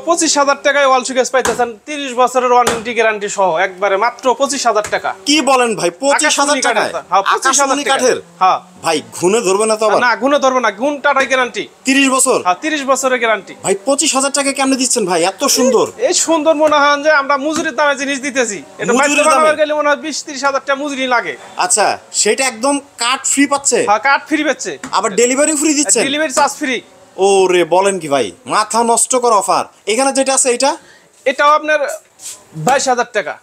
25,000 টাকায় ওয়াল শোকেস পাইতেছেন 30 বছরের ওয়ারেন্টি গ্যারান্টি সহ একবারে মাত্র 25,000 টাকা। কি বলেন ভাই 25,000 টাকা? হ্যাঁ 25,000 কাঠের। হ্যাঁ ভাই ঘুনে ধরবে না তো আবার? না ঘুনে ধরবে না, গুণ টাটাই গ্যারান্টি 30 বছর। হ্যাঁ 30 বছরের গ্যারান্টি। ভাই 25,000 টাকা কেমনে দিচ্ছেন ভাই এত সুন্দর? এই সুন্দর মনে হয় যে আমরা মজুরির দামে জিনিস দিতেছি, এটা মজুরির বাইরে দামে? বানাবার গেলে মনে হয় 20-30,000 টাকা মজুরি লাগে। আচ্ছা সেটা একদম কাট ফ্রি পাচ্ছে? হ্যাঁ কার্ড ফ্রি পাচ্ছে, আবার ডেলিভারি ফ্রি দিচ্ছেন? Delivery charge free. ওরে বলেন কি ভাই, মাথা নষ্ট কর অফার। এখানে যেটা আছে এটা এটাও আপনার 22,000 টাকা।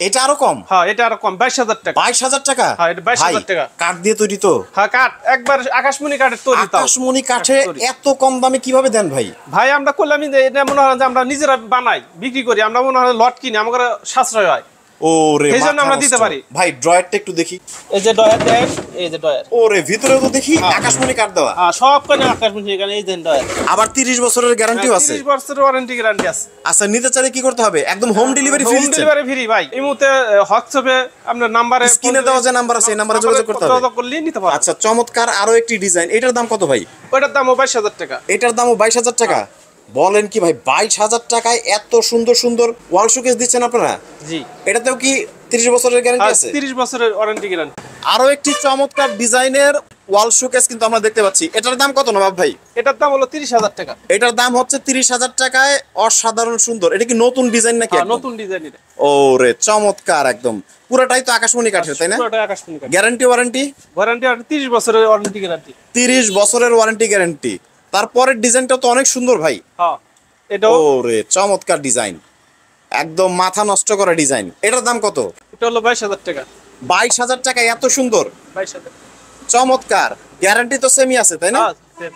এটা আরো কম? হ্যাঁ এটা আরো কম 22,000 টাকা। 22,000 টাকা? হ্যাঁ এটা 22,000 টাকা। কাঠ দিয়ে তৈরি তো? হ্যাঁ কাঠ একবার আকাশমণি কাঠের তৈরি। তাও আকাশমণি কাঠে এত কম দামে কিভাবে দেন ভাই? ভাই আমরা করলাম এটা মনে হয় যে আমরা নিজেরা বানাই বিক্রি করি, আমরা মনে হয় লট কিনি, আমাদের সাশ্রয় হয়। ওরে সেইজন্য আমরা দিতে পারি। ভাই ড্রয়ারটা একটু দেখি। এই যে ডয়ার দেন, এই যে ডয়ার। ওরে ভিতরেও তো দেখি আকাশমণি কাঠ দেওয়া। হ্যাঁ সব কোনে আকাশমণি এখানে এই দেন ডয়ার। আবার 30 বছরের গ্যারান্টিও আছে? 30 বছরের ওয়ারেন্টি গ্যারান্টি আছে। আচ্ছা নিতে চাইলে কি করতে হবে? একদম হোম ডেলিভারি ফ্রি হোম দিচ্ছেন? ডেলিভারি ফ্রি ভাই। এই মুহূর্তে হোয়াটসঅ্যাপে আপনার নাম্বারে স্ক্রিনে দেওয়া যে নাম্বার আছে এই নাম্বারে যোগাযোগ করতে হবে। যোগাযোগ করলে নিতে পারবেন। আচ্ছা চমৎকার আরো একটি ডিজাইন, এটার দাম কত ভাই? ওটার দামও 22,000 টাকা। এটার দামও 22,000 টাকা? বলেন কি ভাই 22,000 টাকায় এত সুন্দর সুন্দর ওয়াল শোকেস দিচ্ছেন আপনারা? জি। এটাতেও কি 30 বছরের গ্যারান্টি আছে? 30 বছরের ওয়ারেন্টি গ্যারান্টি। আরো একটি চমৎকার ডিজাইনের ওয়াল শোকেস কিন্তু আমরা দেখতে পাচ্ছি। এটার দাম কত নবাব ভাই? এটার দাম হলো 30,000 টাকা। এটার দাম হচ্ছে 30,000 টাকায়। অসাধারণ সুন্দর। এটা কি নতুন ডিজাইন নাকি? নতুন ডিজাইন এটা। ওরে চমৎকার একদম। পুরোটাই তো আকাশমণি কাঠের তাই না? পুরোটা আকাশমণি কাঠ। Guarantee warranty? ওয়ারেন্টি আর 30 বছরের ওয়ারেন্টি গ্যারান্টি। 30 বছরের ওয়ারেন্টি গ্যারান্টি। তারপরের ডিজাইনটা তো অনেক সুন্দর ভাই। হ্যাঁ এটাও। ওরে চমৎকার ডিজাইন, একদম মাথা নষ্ট করা ডিজাইন। এটার দাম কত? এটা হলো 22,000 টাকা। 22,000 টাকা? এত সুন্দর 22,000। চমৎকার। গ্যারান্টি তো সেমই আছে তাই না? হ্যাঁ same।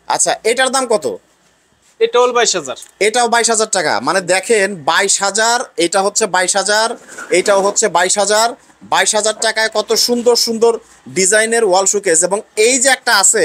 আচ্ছা এটার দাম কত? এটা হলো 22,000। এটাও 22,000 টাকা? মানে দেখেন 22,000, এটা হচ্ছে 22,000, এটাও হচ্ছে 22,000। 22,000 টাকায় কত সুন্দর সুন্দর ডিজাইনের ওয়াল শোকেস। এবং এই যে একটা আছে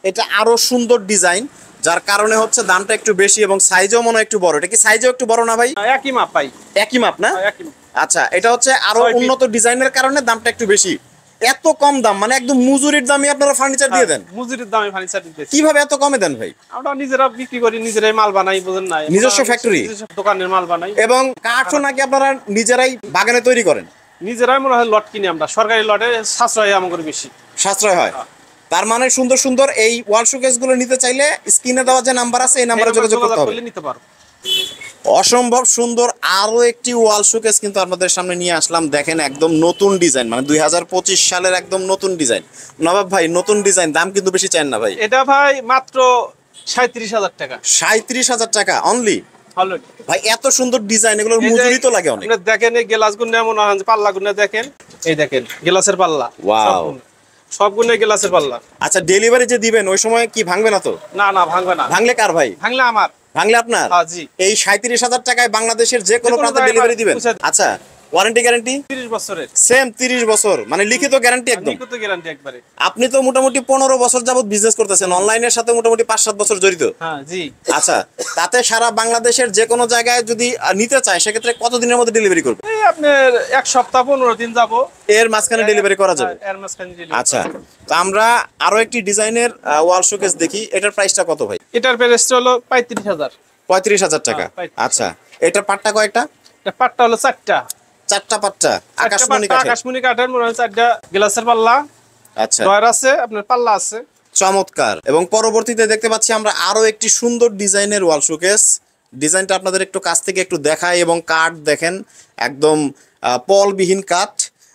এটা আরো সুন্দর ডিজাইন, যার কারণে হচ্ছে দামটা একটু বেশি এবং সাইজও মনে হয় একটু বড়। এটা কি সাইজও একটু বড় না ভাই? একই মাপ পাই। একই মাপ না? একই মাপ। আচ্ছা এটা হচ্ছে আরো 6 ফিট। উন্নত ডিজাইনের কারণে দামটা একটু বেশি। এত কম দাম মানে একদম মজুরির দামে আপনারা ফার্নিচার দিয়ে দেন? মজুরির দামে ফার্নিচার দিতেছি। কিভাবে এত কমে দেন ভাই? আমরা নিজেরা বিক্রি করি, নিজেরাই মাল বানাই, বুঝেন না? নিজস্ব ফ্যাক্টরি? নিজস্ব দোকানের মাল বানাই। এবং কাঠও নাকি আপনারা নিজেরাই বাগানে তৈরি করেন? নিজেরাই মনে হয় লট কিনি আমরা, সরকারি লটে সাশ্রয় আমাদের বেশি। সাশ্রয় হয়? তার মানে সুন্দর সুন্দর এই ওয়াল শোকেস গুলো নিতে চাইলে স্ক্রিনে দেওয়া যে নাম্বার আছে এই নাম্বারে যোগাযোগ করতে হবে। নিতে পারো। অসম্ভব সুন্দর আরো একটি ওয়াল শোকেস কিন্তু আপনাদের সামনে নিয়ে আসলাম। দেখেন একদম নতুন ডিজাইন, মানে 2025 সালের একদম নতুন ডিজাইন। নবাব ভাই নতুন ডিজাইন, দাম কিন্তু বেশি চান না ভাই? এটা ভাই মাত্র 37,000 টাকা। 37,000 টাকা অনলি? অলরেডি ভাই এত সুন্দর ডিজাইন, এগুলোর মজুরি তো লাগে অনেক। আপনি দেখেন এই গ্লাস গুনে এমন হয় যে পাল্লা গুনে দেখেন, এই দেখেন গ্লাসের পাল্লা। ওয়াও, সব গুনে গ্লাসের পাল্লা। আচ্ছা ডেলিভারি যে দিবেন ওই সময় কি ভাঙবে না তো? না না ভাঙবে না। ভাঙলে কার ভাই? ভাঙলে আমার। ভাঙলে আপনার? হ্যাঁ জি। এই 37,000 টাকায় বাংলাদেশের যে কোনো প্রান্তে জায়গায় ডেলিভারি দিবেন? পৌঁছে দিই। আচ্ছা ওয়ারেন্টি গ্যারান্টি? 30 বছরের। সেম 30 বছর, মানে লিখিত গ্যারান্টি একদম? লিখিত গ্যারান্টি একবারে। আপনি তো মোটামুটি 15 বছর যাবত বিজনেস করতেছেন, অনলাইনের সাথে মোটামুটি 5-7 বছর জড়িত। হ্যাঁ জি। আচ্ছা তাতে সারা বাংলাদেশের যে কোনো জায়গায় যদি নিতে চায় সেক্ষেত্রে কতদিনের মধ্যে ডেলিভারি করবে? এই আপনার 1 সপ্তাহ 15 দিন যাবো। এর মাঝখানে ডেলিভারি করা যাবে? এর মাঝখানে delivery আচ্ছা করা যাবে। তো আমরা আরো একটি ডিজাইনের ওয়াল শোকেস দেখি। এটার প্রাইসটা কত ভাই? এটার প্রাইস হলো 35,000। 35,000 টাকা? হ্যাঁ, 35,000। আচ্ছা এটার পাটটা কয়টা? এটা পাটটা হলো 4টা। 4টা পাটটা আকাশমণি কাঠের? আকাশমণি কাঠের মনে হয় 4টা গ্লাসের পাল্লা। আচ্ছা ডয়ার আছে, আপনার পাল্লা আছে। চমৎকার। এবং পরবর্তীতে দেখতে পাচ্ছি আমরা আরো একটি সুন্দর ডিজাইনের ওয়াল শোকেস। ডিজাইনটা আপনাদের একটু কাছ থেকে একটু দেখাই। এবং কাঠ দেখেন একদম পলবিহীন কাঠ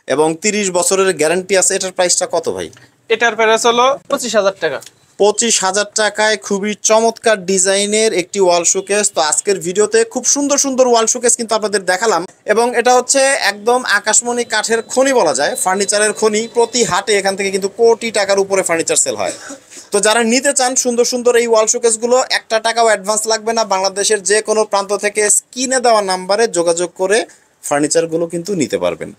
এবং 30 বছরের গ্যারান্টি আছে। এটার প্রাইসটা কত ভাই? এটার প্রাইস হলো 25,000 টাকা। 25,000 টাকায় খুবই চমৎকার ডিজাইনের একটি ওয়াল শোকেস। তো আজকের ভিডিওতে খুব সুন্দর সুন্দর ওয়াল শোকেস কিন্তু আপনাদের দেখালাম। এবং এটা হচ্ছে একদম আকাশমণি কাঠের খনি বলা যায়, ফার্নিচারের খনি। প্রতি হাটে এখান থেকে কিন্তু কোটি টাকার উপরে ফার্নিচার সেল হয়। তো যারা নিতে চান সুন্দর সুন্দর এই ওয়াল শোকেসগুলো, 1 টাকাও অ্যাডভান্স লাগবে না। বাংলাদেশের যে কোনো প্রান্ত থেকে স্ক্রিনে দেওয়া নাম্বারে যোগাযোগ করে ফার্নিচারগুলো কিন্তু নিতে পারবেন।